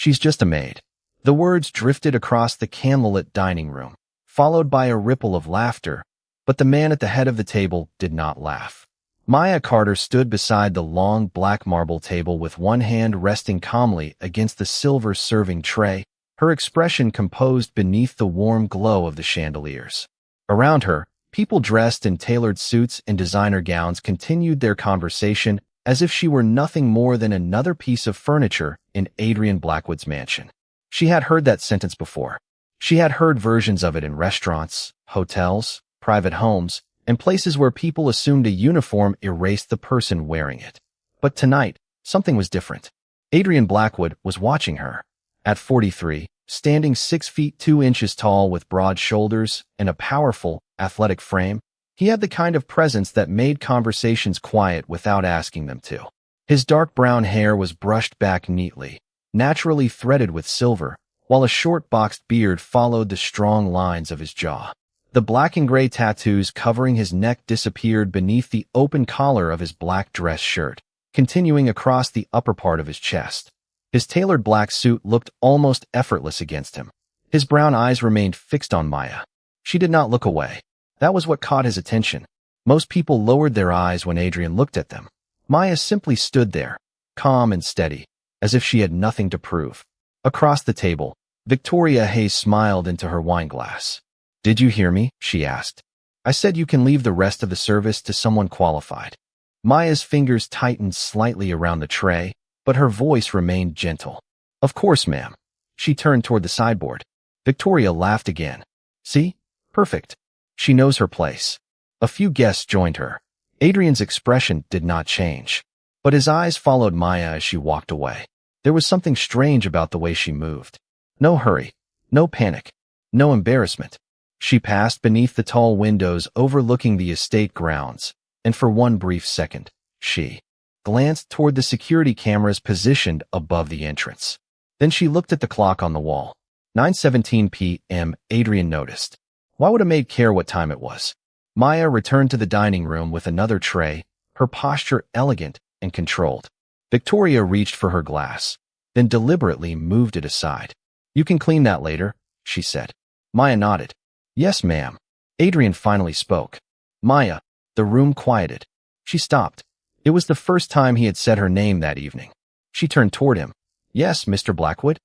She's just a maid. The words drifted across the candlelit dining room, followed by a ripple of laughter, but the man at the head of the table did not laugh. Maya Carter stood beside the long black marble table with one hand resting calmly against the silver serving tray, her expression composed beneath the warm glow of the chandeliers. Around her, people dressed in tailored suits and designer gowns continued their conversation as if she were nothing more than another piece of furniture in Adrian Blackwood's mansion. She had heard that sentence before. She had heard versions of it in restaurants, hotels, private homes, and places where people assumed a uniform erased the person wearing it. But tonight, something was different. Adrian Blackwood was watching her. At 43, standing 6 feet 2 inches tall with broad shoulders and a powerful, athletic frame, he had the kind of presence that made conversations quiet without asking them to. His dark brown hair was brushed back neatly, naturally threaded with silver, while a short boxed beard followed the strong lines of his jaw. The black and gray tattoos covering his neck disappeared beneath the open collar of his black dress shirt, continuing across the upper part of his chest. His tailored black suit looked almost effortless against him. His brown eyes remained fixed on Maya. She did not look away. That was what caught his attention. Most people lowered their eyes when Adrian looked at them. Maya simply stood there, calm and steady, as if she had nothing to prove. Across the table, Victoria Hayes smiled into her wineglass. "Did you hear me?" she asked. "I said you can leave the rest of the service to someone qualified." Maya's fingers tightened slightly around the tray, but her voice remained gentle. "Of course, ma'am." She turned toward the sideboard. Victoria laughed again. "See? Perfect. She knows her place." A few guests joined her. Adrian's expression did not change, but his eyes followed Maya as she walked away. There was something strange about the way she moved. No hurry, no panic, no embarrassment. She passed beneath the tall windows overlooking the estate grounds, and for one brief second, she glanced toward the security cameras positioned above the entrance. Then she looked at the clock on the wall. 9:17 p.m., Adrian noticed. Why would a maid care what time it was? Maya returned to the dining room with another tray, her posture elegant and controlled. Victoria reached for her glass, then deliberately moved it aside. "You can clean that later," she said. Maya nodded. "Yes, ma'am." Adrian finally spoke. "Maya." The room quieted. She stopped. It was the first time he had said her name that evening. She turned toward him. "Yes, Mr. Blackwood?"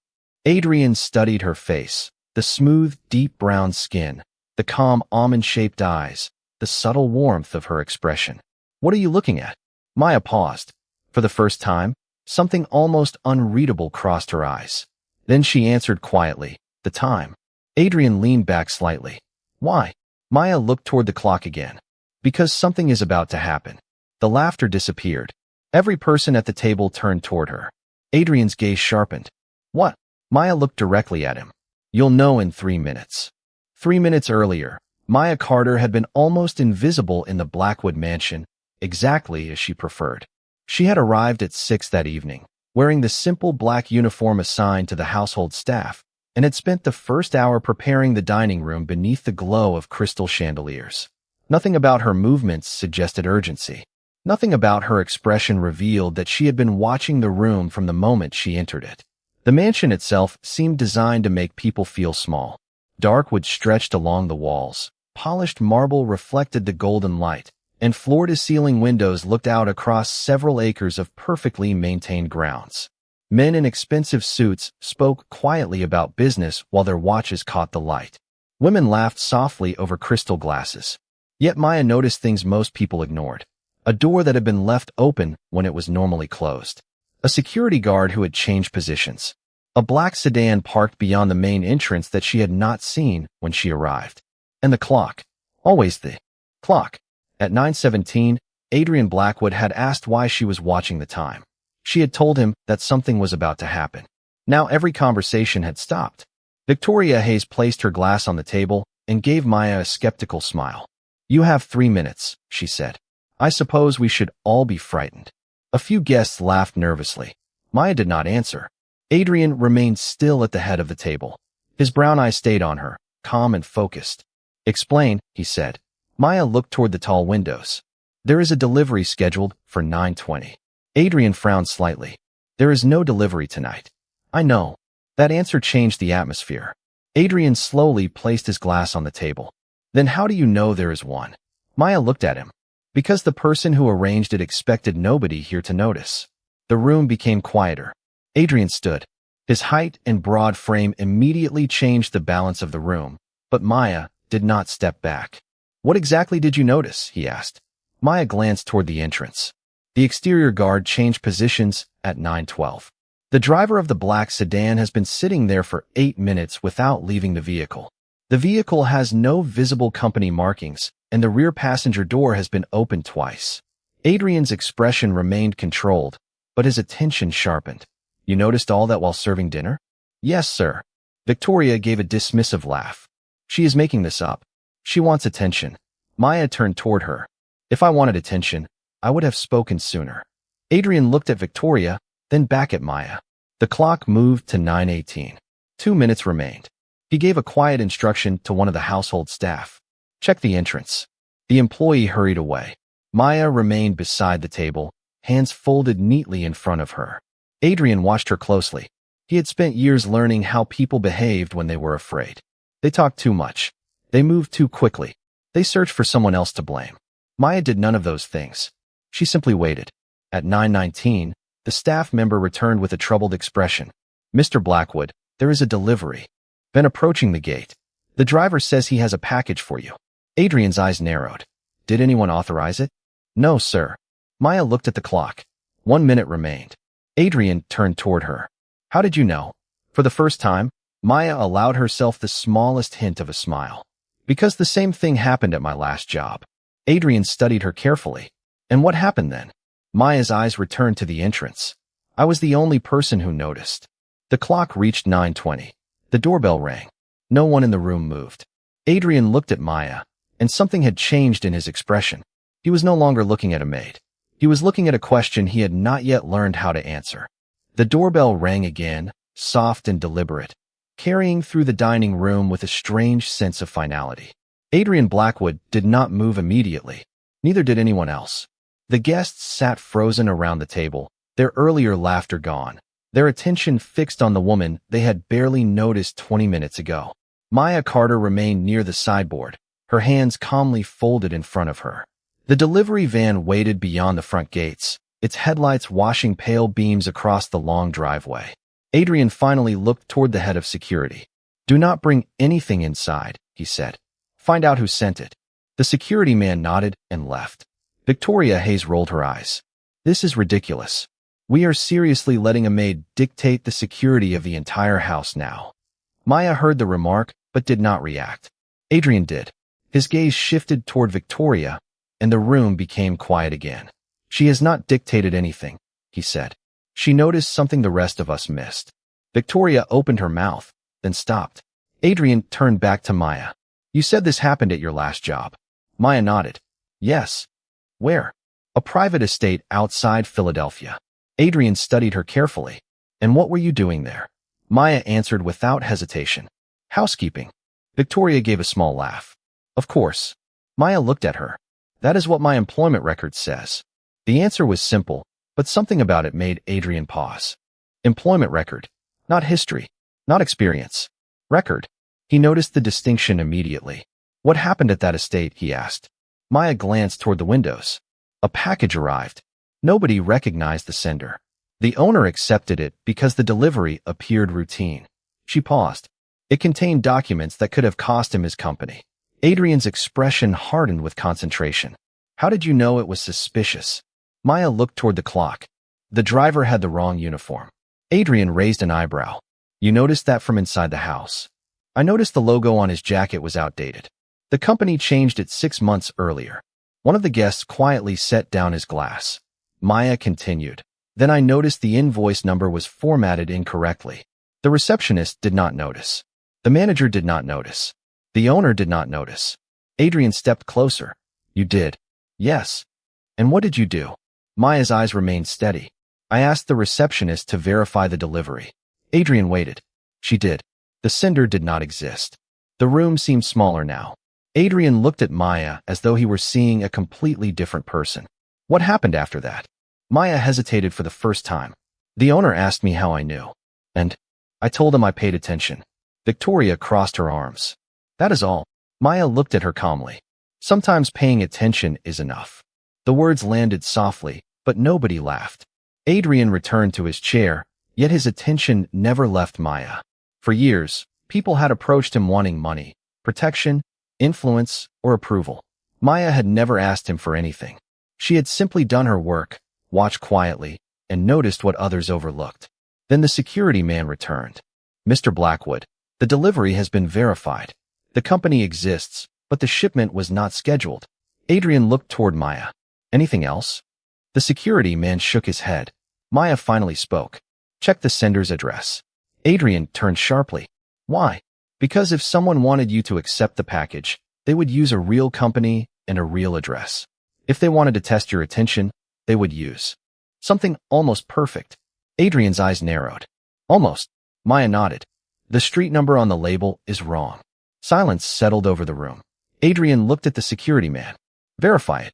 Adrian studied her face, the smooth, deep brown skin, the calm, almond-shaped eyes, the subtle warmth of her expression. "What are you looking at?" Maya paused. For the first time, something almost unreadable crossed her eyes. Then she answered quietly, "The time." Adrian leaned back slightly. "Why?" Maya looked toward the clock again. "Because something is about to happen." The laughter disappeared. Every person at the table turned toward her. Adrian's gaze sharpened. "What?" Maya looked directly at him. "You'll know in 3 minutes." 3 minutes earlier, Maya Carter had been almost invisible in the Blackwood mansion, exactly as she preferred. She had arrived at 6 that evening, wearing the simple black uniform assigned to the household staff, and had spent the first hour preparing the dining room beneath the glow of crystal chandeliers. Nothing about her movements suggested urgency. Nothing about her expression revealed that she had been watching the room from the moment she entered it. The mansion itself seemed designed to make people feel small. Dark wood stretched along the walls, polished marble reflected the golden light, and floor-to-ceiling windows looked out across several acres of perfectly maintained grounds. Men in expensive suits spoke quietly about business while their watches caught the light. Women laughed softly over crystal glasses. Yet Maya noticed things most people ignored. A door that had been left open when it was normally closed. A security guard who had changed positions. A black sedan parked beyond the main entrance that she had not seen when she arrived. And the clock. Always the clock. At 9:17, Adrian Blackwood had asked why she was watching the time. She had told him that something was about to happen. Now every conversation had stopped. Victoria Hayes placed her glass on the table and gave Maya a skeptical smile. "You have 3 minutes," she said. "I suppose we should all be frightened." A few guests laughed nervously. Maya did not answer. Adrian remained still at the head of the table. His brown eyes stayed on her, calm and focused. "Explain," he said. Maya looked toward the tall windows. "There is a delivery scheduled for 9:20. Adrian frowned slightly. "There is no delivery tonight." "I know." That answer changed the atmosphere. Adrian slowly placed his glass on the table. Then how do you know there is one? Maya looked at him. Because the person who arranged it expected nobody here to notice. The room became quieter. Adrian stood. His height and broad frame immediately changed the balance of the room, but Maya did not step back. What exactly did you notice? He asked. Maya glanced toward the entrance. The exterior guard changed positions at 9:12. The driver of the black sedan has been sitting there for 8 minutes without leaving the vehicle. The vehicle has no visible company markings, and the rear passenger door has been opened twice. Adrian's expression remained controlled, but his attention sharpened. You noticed all that while serving dinner? Yes, sir. Victoria gave a dismissive laugh. She is making this up. She wants attention. Maya turned toward her. If I wanted attention, I would have spoken sooner. Adrian looked at Victoria, then back at Maya. The clock moved to 9:18. 2 minutes remained. He gave a quiet instruction to one of the household staff. Check the entrance. The employee hurried away. Maya remained beside the table, hands folded neatly in front of her. Adrian watched her closely. He had spent years learning how people behaved when they were afraid. They talked too much. They moved too quickly. They searched for someone else to blame. Maya did none of those things. She simply waited. At 9:19, the staff member returned with a troubled expression. Mr. Blackwood, there is a delivery. Been approaching the gate. The driver says he has a package for you. Adrian's eyes narrowed. Did anyone authorize it? No, sir. Maya looked at the clock. 1 minute remained. Adrian turned toward her. How did you know? For the first time, Maya allowed herself the smallest hint of a smile. Because the same thing happened at my last job. Adrian studied her carefully. And what happened then? Maya's eyes returned to the entrance. I was the only person who noticed. The clock reached 9:20. The doorbell rang. No one in the room moved. Adrian looked at Maya, and something had changed in his expression. He was no longer looking at a maid. He was looking at a question he had not yet learned how to answer. The doorbell rang again, soft and deliberate, carrying through the dining room with a strange sense of finality. Adrian Blackwood did not move immediately. Neither did anyone else. The guests sat frozen around the table, their earlier laughter gone, their attention fixed on the woman they had barely noticed 20 minutes ago. Maya Carter remained near the sideboard, her hands calmly folded in front of her. The delivery van waited beyond the front gates, its headlights washing pale beams across the long driveway. Adrian finally looked toward the head of security. Do not bring anything inside, he said. Find out who sent it. The security man nodded and left. Victoria Hayes rolled her eyes. This is ridiculous. We are seriously letting a maid dictate the security of the entire house now. Maya heard the remark, but did not react. Adrian did. His gaze shifted toward Victoria, and the room became quiet again. She has not dictated anything, he said. She noticed something the rest of us missed. Victoria opened her mouth, then stopped. Adrian turned back to Maya. You said this happened at your last job. Maya nodded. Yes. Where? A private estate outside Philadelphia. Adrian studied her carefully. And what were you doing there? Maya answered without hesitation. Housekeeping. Victoria gave a small laugh. Of course. Maya looked at her. That is what my employment record says. The answer was simple, but something about it made Adrian pause. Employment record. Not history. Not experience. Record. He noticed the distinction immediately. What happened at that estate? He asked. Maya glanced toward the windows. A package arrived. Nobody recognized the sender. The owner accepted it because the delivery appeared routine. She paused. It contained documents that could have cost him his company. Adrian's expression hardened with concentration. How did you know it was suspicious? Maya looked toward the clock. The driver had the wrong uniform. Adrian raised an eyebrow. You noticed that from inside the house. I noticed the logo on his jacket was outdated. The company changed it 6 months earlier. One of the guests quietly set down his glass. Maya continued. Then I noticed the invoice number was formatted incorrectly. The receptionist did not notice. The manager did not notice. The owner did not notice. Adrian stepped closer. You did. Yes. And what did you do? Maya's eyes remained steady. I asked the receptionist to verify the delivery. Adrian waited. She did. The sender did not exist. The room seemed smaller now. Adrian looked at Maya as though he were seeing a completely different person. What happened after that? Maya hesitated for the first time. The owner asked me how I knew. And I told him I paid attention. Victoria crossed her arms. That is all. Maya looked at her calmly. Sometimes paying attention is enough. The words landed softly, but nobody laughed. Adrian returned to his chair, yet his attention never left Maya. For years, people had approached him wanting money, protection, influence, or approval. Maya had never asked him for anything. She had simply done her work, watched quietly, and noticed what others overlooked. Then the security man returned. Mr. Blackwood, the delivery has been verified. The company exists, but the shipment was not scheduled. Adrian looked toward Maya. Anything else? The security man shook his head. Maya finally spoke. Check the sender's address. Adrian turned sharply. Why? Because if someone wanted you to accept the package, they would use a real company and a real address. If they wanted to test your attention, they would use something almost perfect. Adrian's eyes narrowed. Almost. Maya nodded. The street number on the label is wrong. Silence settled over the room. Adrian looked at the security man. Verify it.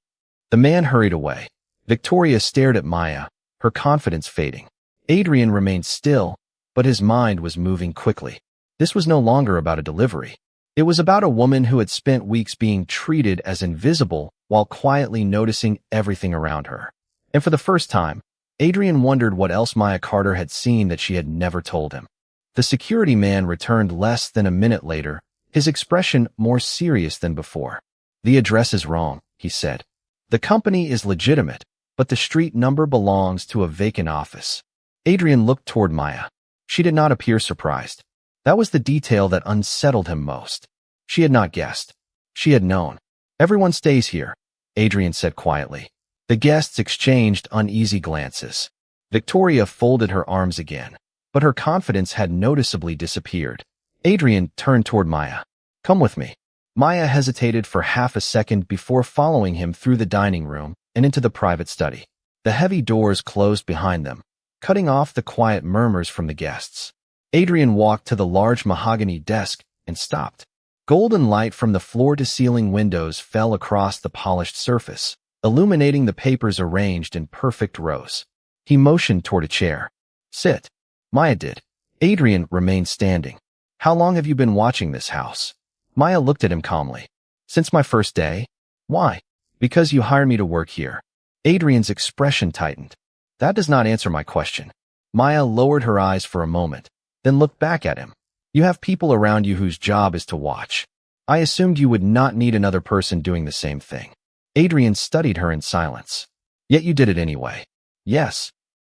The man hurried away. Victoria stared at Maya, her confidence fading. Adrian remained still, but his mind was moving quickly. This was no longer about a delivery. It was about a woman who had spent weeks being treated as invisible while quietly noticing everything around her. And for the first time, Adrian wondered what else Maya Carter had seen that she had never told him. The security man returned less than a minute later, his expression more serious than before. The address is wrong, he said. The company is legitimate, but the street number belongs to a vacant office. Adrian looked toward Maya. She did not appear surprised. That was the detail that unsettled him most. She had not guessed. She had known. Everyone stays here, Adrian said quietly. The guests exchanged uneasy glances. Victoria folded her arms again, but her confidence had noticeably disappeared. Adrian turned toward Maya. Come with me. Maya hesitated for half a second before following him through the dining room and into the private study. The heavy doors closed behind them, cutting off the quiet murmurs from the guests. Adrian walked to the large mahogany desk and stopped. Golden light from the floor-to-ceiling windows fell across the polished surface, illuminating the papers arranged in perfect rows. He motioned toward a chair. Sit. Maya did. Adrian remained standing. How long have you been watching this house? Maya looked at him calmly. Since my first day? Why? Because you hired me to work here. Adrian's expression tightened. That does not answer my question. Maya lowered her eyes for a moment, then looked back at him. You have people around you whose job is to watch. I assumed you would not need another person doing the same thing. Adrian studied her in silence. Yet you did it anyway. Yes.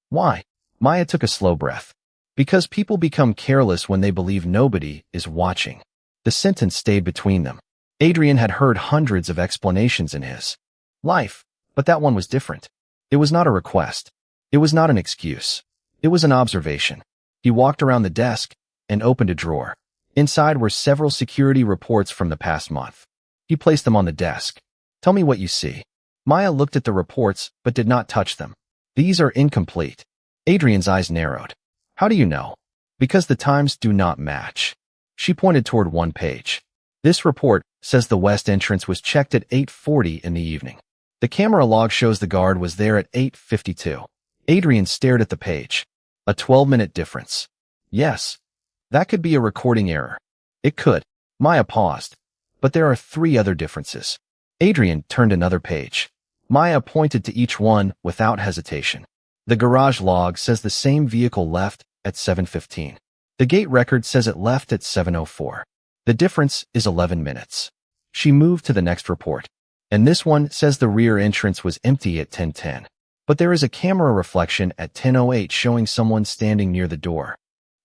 Why? Maya took a slow breath. Because people become careless when they believe nobody is watching. The sentence stayed between them. Adrian had heard hundreds of explanations in his life, but that one was different. It was not a request. It was not an excuse. It was an observation. He walked around the desk and opened a drawer. Inside were several security reports from the past month. He placed them on the desk. Tell me what you see. Maya looked at the reports but did not touch them. These are incomplete. Adrian's eyes narrowed. How do you know? Because the times do not match. She pointed toward one page. This report says the west entrance was checked at 8:40 in the evening. The camera log shows the guard was there at 8:52. Adrian stared at the page. A 12-minute difference. Yes. That could be a recording error. It could. Maya paused. But there are 3 other differences. Adrian turned another page. Maya pointed to each one without hesitation. The garage log says the same vehicle left at 7:15. The gate record says it left at 7:04. The difference is 11 minutes. She moved to the next report. And this one says the rear entrance was empty at 10:10. But there is a camera reflection at 10:08 showing someone standing near the door.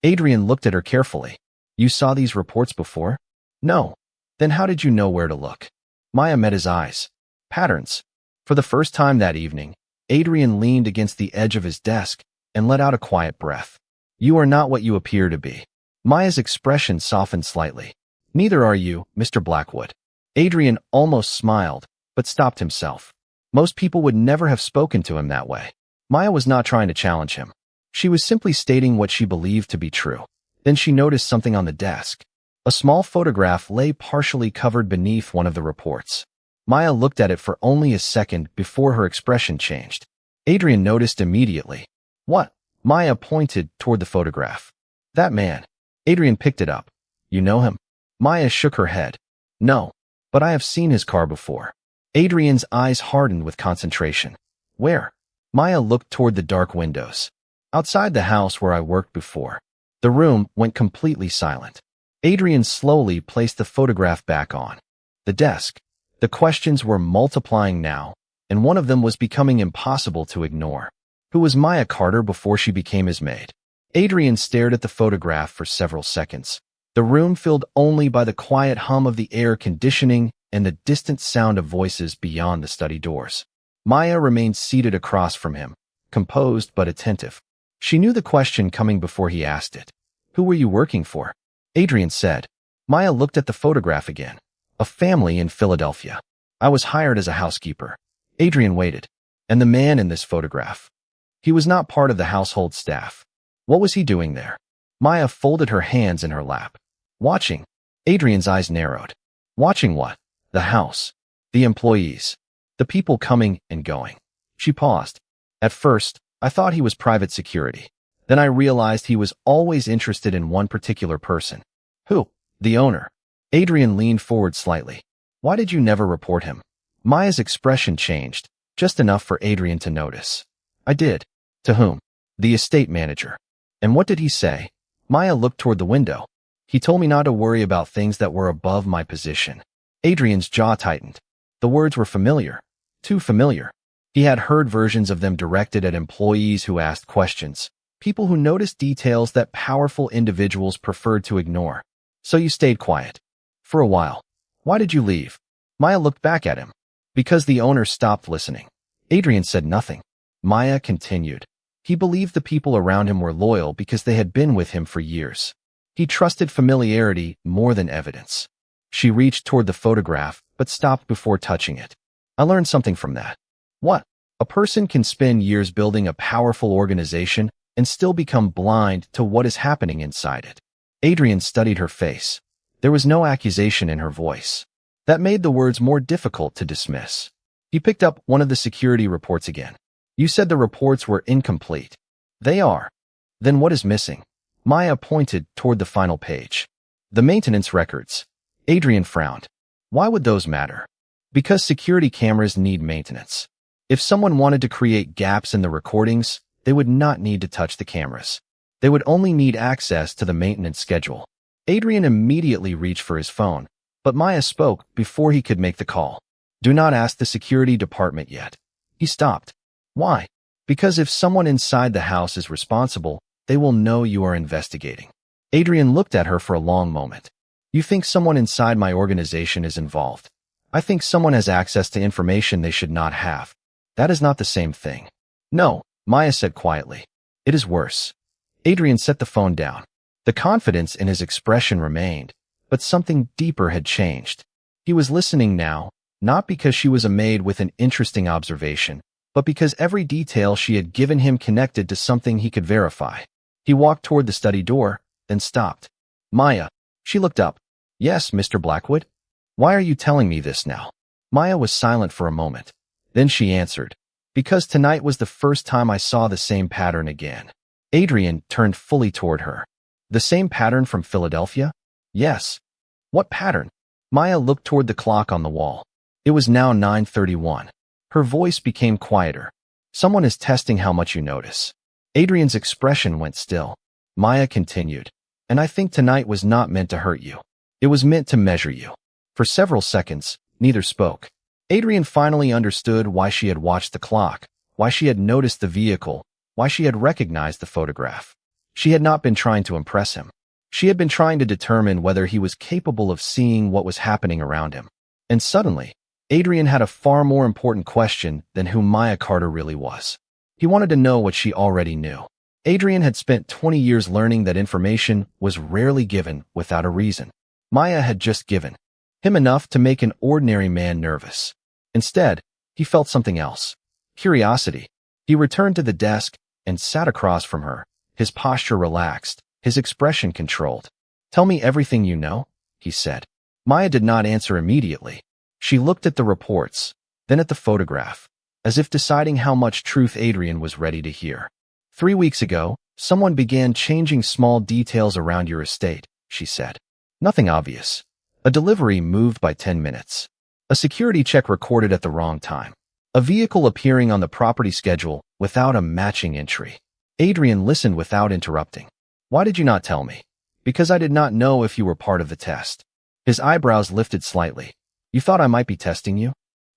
Adrian looked at her carefully. You saw these reports before? No. Then how did you know where to look? Maya met his eyes. Patterns. For the first time that evening, Adrian leaned against the edge of his desk and let out a quiet breath. You are not what you appear to be. Maya's expression softened slightly. Neither are you, Mr. Blackwood. Adrian almost smiled, but stopped himself. Most people would never have spoken to him that way. Maya was not trying to challenge him. She was simply stating what she believed to be true. Then she noticed something on the desk. A small photograph lay partially covered beneath one of the reports. Maya looked at it for only a second before her expression changed. Adrian noticed immediately. What? Maya pointed toward the photograph. That man. Adrian picked it up. You know him? Maya shook her head. No, but I have seen his car before. Adrian's eyes hardened with concentration. Where? Maya looked toward the dark windows. Outside the house where I worked before. The room went completely silent. Adrian slowly placed the photograph back on the desk. The questions were multiplying now, and one of them was becoming impossible to ignore. Who was Maya Carter before she became his maid? Adrian stared at the photograph for several seconds. The room filled only by the quiet hum of the air conditioning and the distant sound of voices beyond the study doors. Maya remained seated across from him, composed but attentive. She knew the question coming before he asked it. Who were you working for? Adrian said. Maya looked at the photograph again. A family in Philadelphia. I was hired as a housekeeper. Adrian waited. And the man in this photograph? He was not part of the household staff. What was he doing there? Maya folded her hands in her lap. Watching. Adrian's eyes narrowed. Watching what? The house. The employees. The people coming and going. She paused. At first, I thought he was private security. Then I realized he was always interested in one particular person. Who? The owner. Adrian leaned forward slightly. Why did you never report him? Maya's expression changed, just enough for Adrian to notice. I did. To whom? The estate manager. And what did he say? Maya looked toward the window. He told me not to worry about things that were above my position. Adrian's jaw tightened. The words were familiar. Too familiar. He had heard versions of them directed at employees who asked questions, people who noticed details that powerful individuals preferred to ignore. So you stayed quiet. For a while. Why did you leave? Maya looked back at him. Because the owner stopped listening. Adrian said nothing. Maya continued. He believed the people around him were loyal because they had been with him for years. He trusted familiarity more than evidence. She reached toward the photograph, but stopped before touching it. I learned something from that. What? A person can spend years building a powerful organization and still become blind to what is happening inside it. Adrian studied her face. There was no accusation in her voice. That made the words more difficult to dismiss. He picked up one of the security reports again. You said the reports were incomplete. They are. Then what is missing? Maya pointed toward the final page. The maintenance records. Adrian frowned. Why would those matter? Because security cameras need maintenance. If someone wanted to create gaps in the recordings, they would not need to touch the cameras. They would only need access to the maintenance schedule. Adrian immediately reached for his phone, but Maya spoke before he could make the call. Do not ask the security department yet. He stopped. Why? Because if someone inside the house is responsible, they will know you are investigating. Adrian looked at her for a long moment. You think someone inside my organization is involved? I think someone has access to information they should not have. That is not the same thing. No, Maya said quietly. It is worse. Adrian set the phone down. The confidence in his expression remained, but something deeper had changed. He was listening now, not because she was a maid with an interesting observation, but because every detail she had given him connected to something he could verify. He walked toward the study door, then stopped. Maya. She looked up. Yes, Mr. Blackwood? Why are you telling me this now? Maya was silent for a moment. Then she answered. Because tonight was the first time I saw the same pattern again. Adrian turned fully toward her. The same pattern from Philadelphia? Yes. What pattern? Maya looked toward the clock on the wall. It was now 9:31. Her voice became quieter. Someone is testing how much you notice. Adrian's expression went still. Maya continued. And I think tonight was not meant to hurt you. It was meant to measure you. For several seconds, neither spoke. Adrian finally understood why she had watched the clock, why she had noticed the vehicle, why she had recognized the photograph. She had not been trying to impress him. She had been trying to determine whether he was capable of seeing what was happening around him. And suddenly, Adrian had a far more important question than who Maya Carter really was. He wanted to know what she already knew. Adrian had spent 20 years learning that information was rarely given without a reason. Maya had just given him enough to make an ordinary man nervous. Instead, he felt something else. Curiosity. He returned to the desk and sat across from her, his posture relaxed, his expression controlled. Tell me everything you know, he said. Maya did not answer immediately. She looked at the reports, then at the photograph, as if deciding how much truth Adrian was ready to hear. 3 weeks ago, Someone began changing small details around your estate, she said. Nothing obvious. A delivery moved by 10 minutes. A security check recorded at the wrong time. A vehicle appearing on the property schedule without a matching entry. Adrian listened without interrupting. Why did you not tell me? Because I did not know if you were part of the test. His eyebrows lifted slightly. You thought I might be testing you?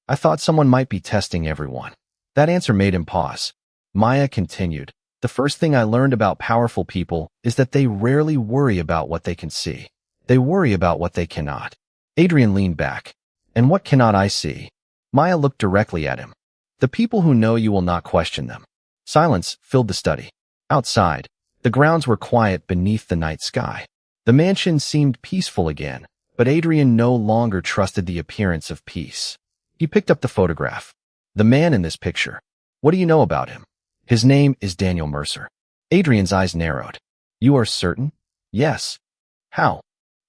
I thought someone might be testing everyone. That answer made him pause. Maya continued. The first thing I learned about powerful people is that they rarely worry about what they can see. They worry about what they cannot. Adrian leaned back. And what cannot I see? Maya looked directly at him. The people who know you will not question them. Silence filled the study. Outside, the grounds were quiet beneath the night sky. The mansion seemed peaceful again, but Adrian no longer trusted the appearance of peace. He picked up the photograph. The man in this picture. What do you know about him? His name is Daniel Mercer. Adrian's eyes narrowed. You are certain? Yes. How?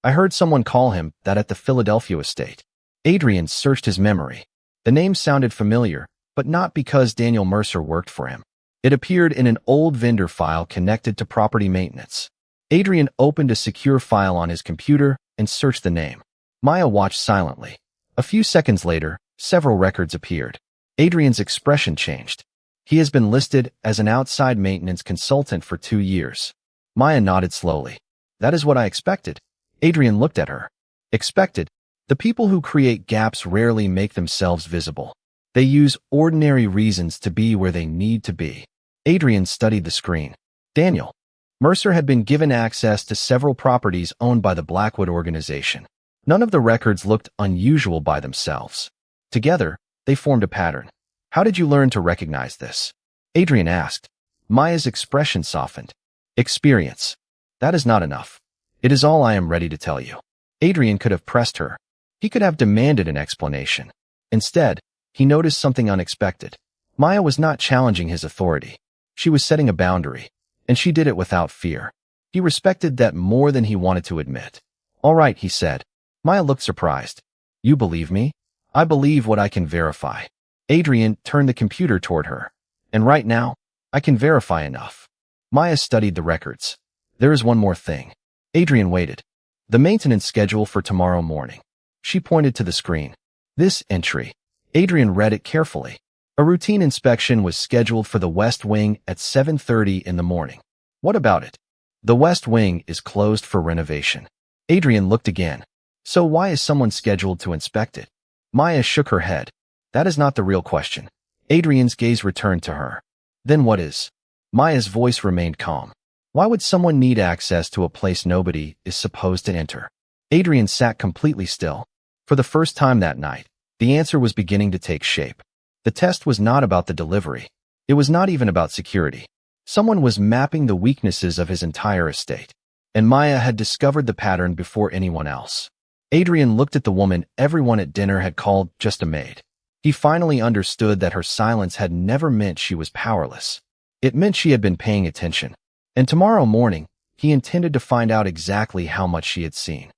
I heard someone call him that at the Philadelphia estate. Adrian searched his memory. The name sounded familiar, but not because Daniel Mercer worked for him. It appeared in an old vendor file connected to property maintenance. Adrian opened a secure file on his computer and searched the name. Maya watched silently. A few seconds later, several records appeared. Adrian's expression changed. He has been listed as an outside maintenance consultant for 2 years. Maya nodded slowly. That is what I expected. Adrian looked at her. Expected? The people who create gaps rarely make themselves visible. They use ordinary reasons to be where they need to be. Adrian studied the screen. Daniel Mercer had been given access to several properties owned by the Blackwood organization. None of the records looked unusual by themselves. Together, they formed a pattern. How did you learn to recognize this? Adrian asked. Maya's expression softened. Experience. That is not enough. It is all I am ready to tell you. Adrian could have pressed her. He could have demanded an explanation. Instead, he noticed something unexpected. Maya was not challenging his authority. She was setting a boundary, and she did it without fear. He respected that more than he wanted to admit. All right, he said. Maya looked surprised. You believe me? I believe what I can verify. Adrian turned the computer toward her. And right now, I can verify enough. Maya studied the records. There is one more thing. Adrian waited. The maintenance schedule for tomorrow morning. She pointed to the screen. This entry. Adrian read it carefully. A routine inspection was scheduled for the West Wing at 7:30 in the morning. What about it? The West Wing is closed for renovation. Adrian looked again. So why is someone scheduled to inspect it? Maya shook her head. That is not the real question. Adrian's gaze returned to her. Then what is? Maya's voice remained calm. Why would someone need access to a place nobody is supposed to enter? Adrian sat completely still. For the first time that night, the answer was beginning to take shape. The test was not about the delivery. It was not even about security. Someone was mapping the weaknesses of his entire estate. And Maya had discovered the pattern before anyone else. Adrian looked at the woman everyone at dinner had called just a maid. He finally understood that her silence had never meant she was powerless. It meant she had been paying attention. And tomorrow morning, he intended to find out exactly how much she had seen.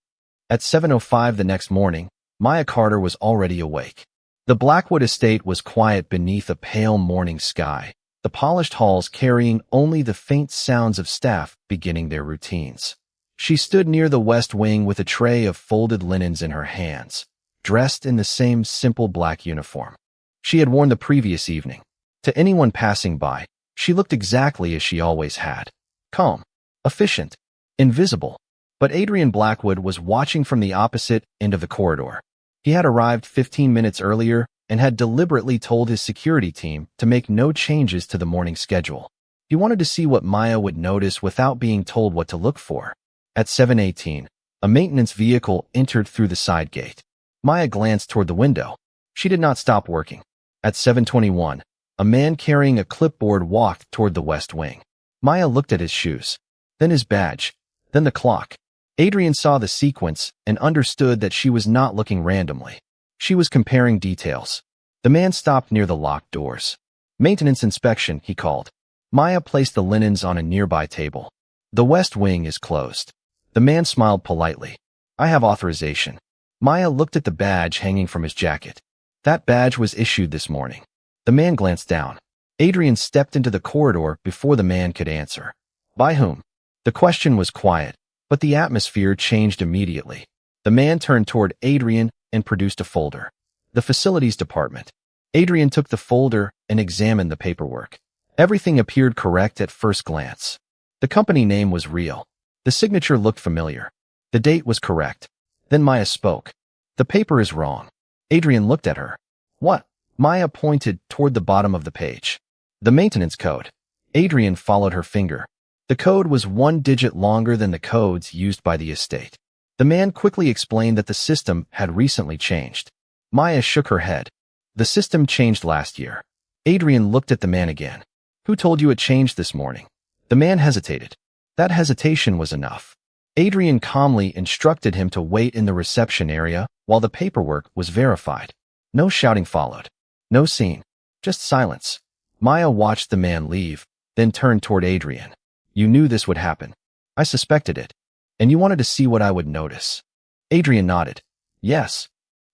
At 7:05 the next morning, Maya Carter was already awake. The Blackwood estate was quiet beneath a pale morning sky, the polished halls carrying only the faint sounds of staff beginning their routines. She stood near the West Wing with a tray of folded linens in her hands, dressed in the same simple black uniform she had worn the previous evening. To anyone passing by, she looked exactly as she always had. Calm, efficient, invisible. But Adrian Blackwood was watching from the opposite end of the corridor. He had arrived 15 minutes earlier and had deliberately told his security team to make no changes to the morning schedule. He wanted to see what Maya would notice without being told what to look for. At 7:18, a maintenance vehicle entered through the side gate. Maya glanced toward the window. She did not stop working. At 7:21, a man carrying a clipboard walked toward the West Wing. Maya looked at his shoes, then his badge, then the clock. Adrian saw the sequence and understood that she was not looking randomly. She was comparing details. The man stopped near the locked doors. Maintenance inspection, he called. Maya placed the linens on a nearby table. The West Wing is closed. The man smiled politely. I have authorization. Maya looked at the badge hanging from his jacket. That badge was issued this morning. The man glanced down. Adrian stepped into the corridor before the man could answer. By whom? The question was quiet, but the atmosphere changed immediately. The man turned toward Adrian and produced a folder. The facilities department. Adrian took the folder and examined the paperwork. Everything appeared correct at first glance. The company name was real. The signature looked familiar. The date was correct. Then Maya spoke. The paper is wrong. Adrian looked at her. What? Maya pointed toward the bottom of the page. The maintenance code. Adrian followed her finger. The code was 1 digit longer than the codes used by the estate. The man quickly explained that the system had recently changed. Maya shook her head. The system changed last year. Adrian looked at the man again. Who told you it changed this morning? The man hesitated. That hesitation was enough. Adrian calmly instructed him to wait in the reception area while the paperwork was verified. No shouting followed. No scene. Just silence. Maya watched the man leave, then turned toward Adrian. You knew this would happen. I suspected it. And you wanted to see what I would notice. Adrian nodded. Yes.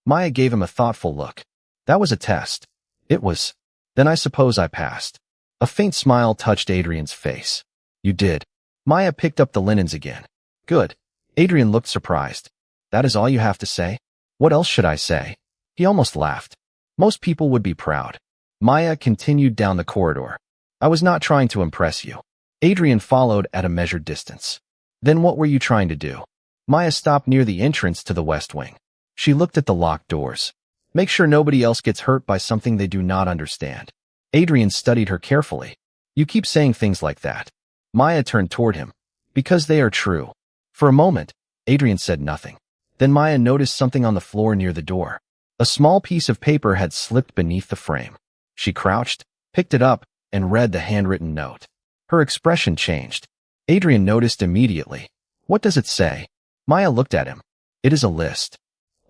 Maya gave him a thoughtful look. That was a test. It was. Then I suppose I passed. A faint smile touched Adrian's face. You did. Maya picked up the linens again. Good. Adrian looked surprised. That is all you have to say? What else should I say? He almost laughed. Most people would be proud. Maya continued down the corridor. I was not trying to impress you. Adrian followed at a measured distance. Then what were you trying to do? Maya stopped near the entrance to the West Wing. She looked at the locked doors. Make sure nobody else gets hurt by something they do not understand. Adrian studied her carefully. You keep saying things like that. Maya turned toward him. Because they are true. For a moment, Adrian said nothing. Then Maya noticed something on the floor near the door. A small piece of paper had slipped beneath the frame. She crouched, picked it up, and read the handwritten note. Her expression changed. Adrian noticed immediately. What does it say? Maya looked at him. It is a list.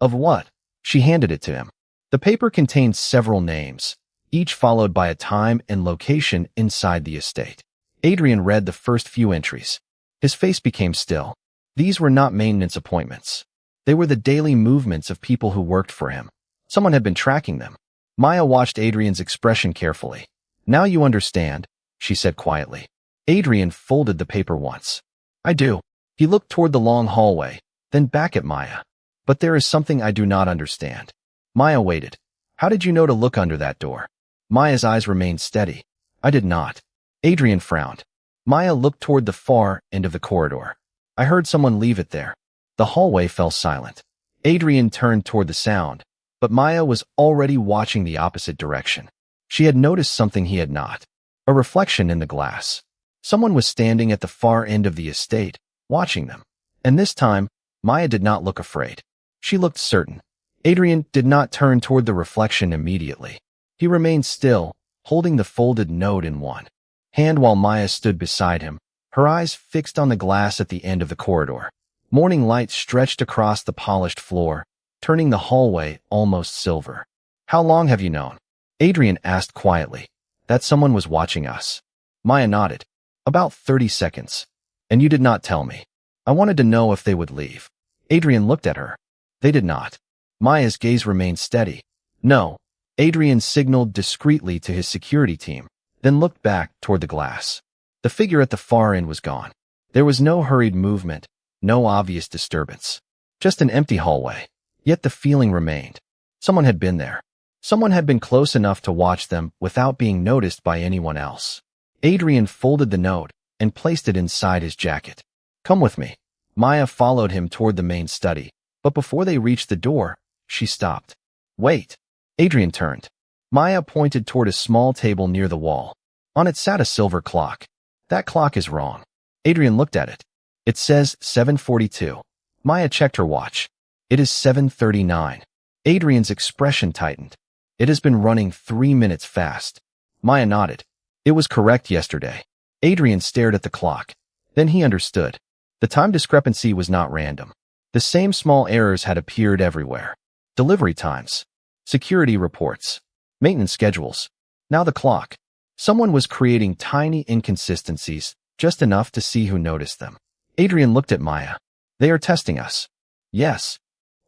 Of what? She handed it to him. The paper contained several names, each followed by a time and location inside the estate. Adrian read the first few entries. His face became still. These were not maintenance appointments. They were the daily movements of people who worked for him. Someone had been tracking them. Maya watched Adrian's expression carefully. Now you understand, she said quietly. Adrian folded the paper once. I do. He looked toward the long hallway, then back at Maya. But there is something I do not understand. Maya waited. How did you know to look under that door? Maya's eyes remained steady. I did not. Adrian frowned. Maya looked toward the far end of the corridor. I heard someone leave it there. The hallway fell silent. Adrian turned toward the sound, but Maya was already watching the opposite direction. She had noticed something he had not. A reflection in the glass. Someone was standing at the far end of the estate, watching them. And this time, Maya did not look afraid. She looked certain. Adrian did not turn toward the reflection immediately. He remained still, holding the folded note in one hand while Maya stood beside him, her eyes fixed on the glass at the end of the corridor. Morning light stretched across the polished floor, turning the hallway almost silver. How long have you known? Adrian asked quietly. That someone was watching us. Maya nodded. About 30 seconds. And you did not tell me. I wanted to know if they would leave. Adrian looked at her. They did not. Maya's gaze remained steady. No. Adrian signaled discreetly to his security team, then looked back toward the glass. The figure at the far end was gone. There was no hurried movement, no obvious disturbance. Just an empty hallway. Yet the feeling remained. Someone had been there. Someone had been close enough to watch them without being noticed by anyone else. Adrian folded the note and placed it inside his jacket. Come with me. Maya followed him toward the main study, but before they reached the door, she stopped. Wait. Adrian turned. Maya pointed toward a small table near the wall. On it sat a silver clock. That clock is wrong. Adrian looked at it. It says 7:42. Maya checked her watch. It is 7:39. Adrian's expression tightened. It has been running 3 minutes fast. Maya nodded. It was correct yesterday. Adrian stared at the clock. Then he understood. The time discrepancy was not random. The same small errors had appeared everywhere. Delivery times. Security reports. Maintenance schedules. Now the clock. Someone was creating tiny inconsistencies, just enough to see who noticed them. Adrian looked at Maya. They are testing us. Yes.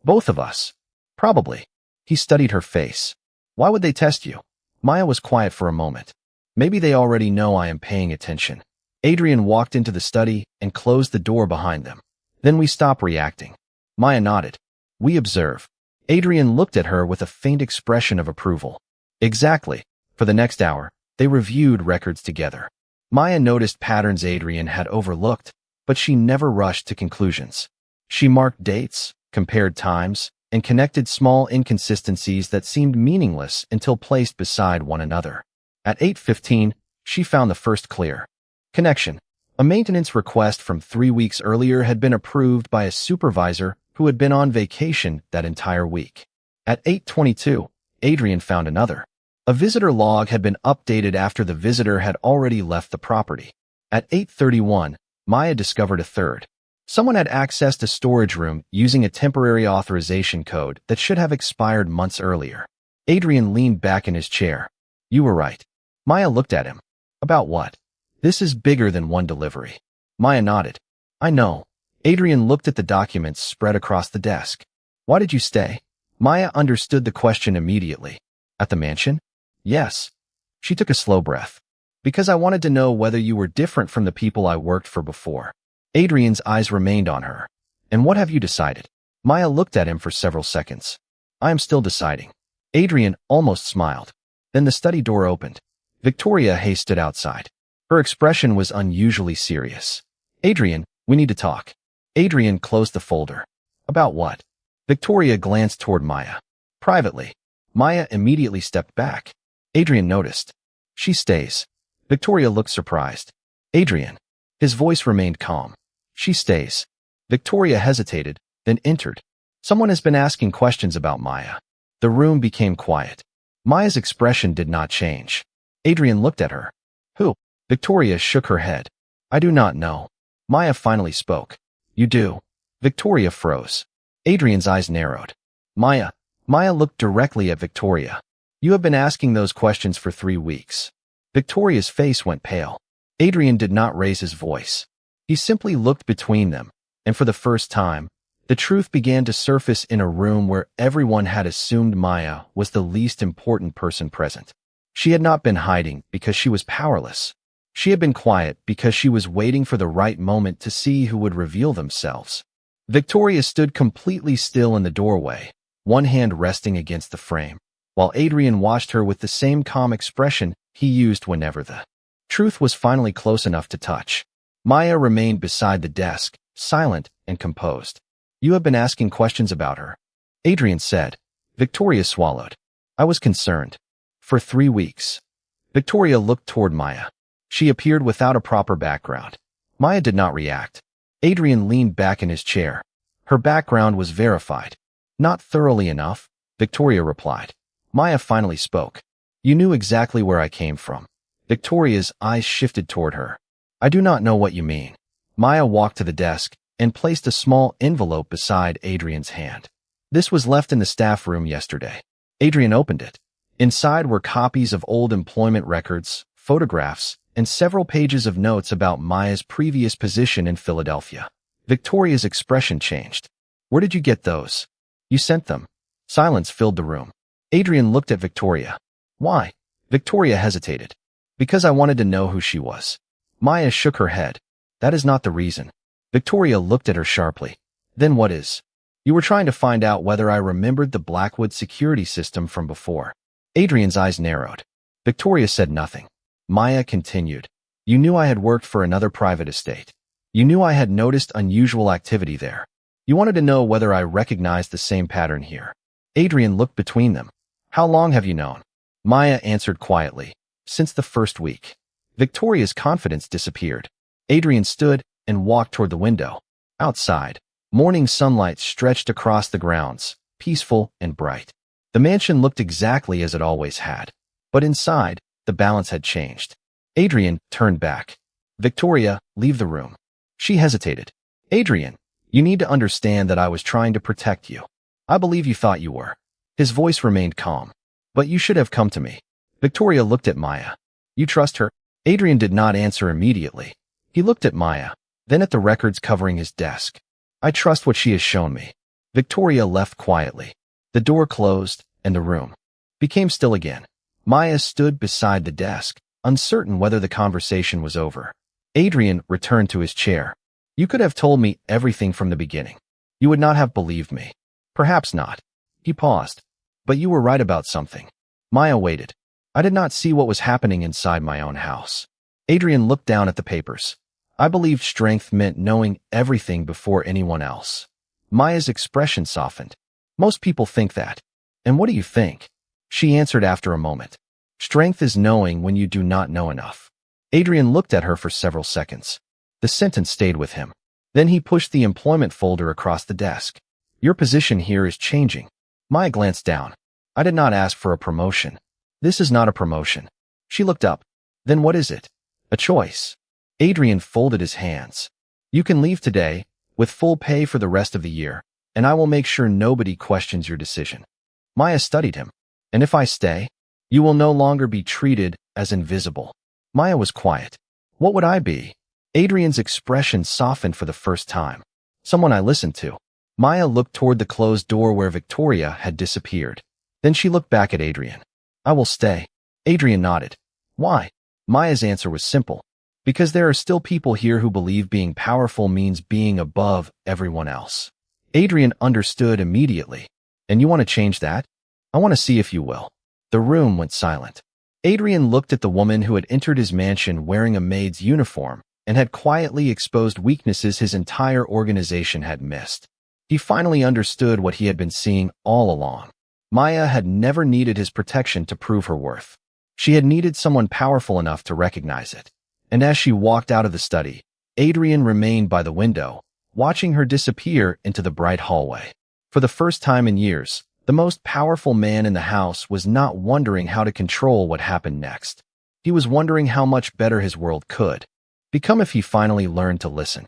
Both of us. Probably. He studied her face. Why would they test you? Maya was quiet for a moment. Maybe they already know I am paying attention. Adrian walked into the study and closed the door behind them. Then we stop reacting. Maya nodded. We observe. Adrian looked at her with a faint expression of approval. Exactly. For the next hour, they reviewed records together. Maya noticed patterns Adrian had overlooked, but she never rushed to conclusions. She marked dates, compared times, and connected small inconsistencies that seemed meaningless until placed beside one another. At 8:15, she found the first clear connection. A maintenance request from 3 weeks earlier had been approved by a supervisor who had been on vacation that entire week. At 8:22, Adrian found another. A visitor log had been updated after the visitor had already left the property. At 8:31, Maya discovered a third. Someone had accessed a storage room using a temporary authorization code that should have expired months earlier. Adrian leaned back in his chair. You were right. Maya looked at him. About what? This is bigger than one delivery. Maya nodded. I know. Adrian looked at the documents spread across the desk. Why did you stay? Maya understood the question immediately. At the mansion? Yes. She took a slow breath. Because I wanted to know whether you were different from the people I worked for before. Adrian's eyes remained on her. And what have you decided? Maya looked at him for several seconds. I am still deciding. Adrian almost smiled. Then the study door opened. Victoria Hay stood outside. Her expression was unusually serious. Adrian, we need to talk. Adrian closed the folder. About what? Victoria glanced toward Maya. Privately. Maya immediately stepped back. Adrian noticed. She stays. Victoria looked surprised. Adrian. His voice remained calm. She stays. Victoria hesitated, then entered. Someone has been asking questions about Maya. The room became quiet. Maya's expression did not change. Adrian looked at her. Who? Victoria shook her head. I do not know. Maya finally spoke. You do. Victoria froze. Adrian's eyes narrowed. Maya. Maya looked directly at Victoria. You have been asking those questions for 3 weeks. Victoria's face went pale. Adrian did not raise his voice. He simply looked between them, and for the first time, the truth began to surface in a room where everyone had assumed Maya was the least important person present. She had not been hiding because she was powerless. She had been quiet because she was waiting for the right moment to see who would reveal themselves. Victoria stood completely still in the doorway, one hand resting against the frame, while Adrian watched her with the same calm expression he used whenever the truth was finally close enough to touch. Maya remained beside the desk, silent and composed. You have been asking questions about her, Adrian said. Victoria swallowed. I was concerned. For 3 weeks. Victoria looked toward Maya. She appeared without a proper background. Maya did not react. Adrian leaned back in his chair. Her background was verified. Not thoroughly enough, Victoria replied. Maya finally spoke. You knew exactly where I came from. Victoria's eyes shifted toward her. I do not know what you mean. Maya walked to the desk and placed a small envelope beside Adrian's hand. This was left in the staff room yesterday. Adrian opened it. Inside were copies of old employment records, photographs, and several pages of notes about Maya's previous position in Philadelphia. Victoria's expression changed. Where did you get those? You sent them. Silence filled the room. Adrian looked at Victoria. Why? Victoria hesitated. Because I wanted to know who she was. Maya shook her head. That is not the reason. Victoria looked at her sharply. Then what is? You were trying to find out whether I remembered the Blackwood security system from before. Adrian's eyes narrowed. Victoria said nothing. Maya continued. You knew I had worked for another private estate. You knew I had noticed unusual activity there. You wanted to know whether I recognized the same pattern here. Adrian looked between them. How long have you known? Maya answered quietly. Since the first week. Victoria's confidence disappeared. Adrian stood and walked toward the window. Outside, morning sunlight stretched across the grounds, peaceful and bright. The mansion looked exactly as it always had. But inside, the balance had changed. Adrian turned back. Victoria, leave the room. She hesitated. Adrian, you need to understand that I was trying to protect you. I believe you thought you were. His voice remained calm. But you should have come to me. Victoria looked at Maya. You trust her? Adrian did not answer immediately. He looked at Maya, then at the records covering his desk. I trust what she has shown me. Victoria left quietly. The door closed, and the room became still again. Maya stood beside the desk, uncertain whether the conversation was over. Adrian returned to his chair. You could have told me everything from the beginning. You would not have believed me. Perhaps not. He paused. But you were right about something. Maya waited. I did not see what was happening inside my own house. Adrian looked down at the papers. I believed strength meant knowing everything before anyone else. Maya's expression softened. Most people think that. And what do you think? She answered after a moment. Strength is knowing when you do not know enough. Adrian looked at her for several seconds. The sentence stayed with him. Then he pushed the employment folder across the desk. Your position here is changing. Maya glanced down. I did not ask for a promotion. This is not a promotion. She looked up. Then what is it? A choice. Adrian folded his hands. You can leave today, with full pay for the rest of the year, and I will make sure nobody questions your decision. Maya studied him. And if I stay, you will no longer be treated as invisible. Maya was quiet. What would I be? Adrian's expression softened for the first time. Someone I listened to. Maya looked toward the closed door where Victoria had disappeared. Then she looked back at Adrian. I will stay. Adrian nodded. Why? Maya's answer was simple. Because there are still people here who believe being powerful means being above everyone else. Adrian understood immediately. And you want to change that? I want to see if you will. The room went silent. Adrian looked at the woman who had entered his mansion wearing a maid's uniform and had quietly exposed weaknesses his entire organization had missed. He finally understood what he had been seeing all along. Maya had never needed his protection to prove her worth. She had needed someone powerful enough to recognize it. And as she walked out of the study, Adrian remained by the window, watching her disappear into the bright hallway. For the first time in years, the most powerful man in the house was not wondering how to control what happened next. He was wondering how much better his world could become if he finally learned to listen.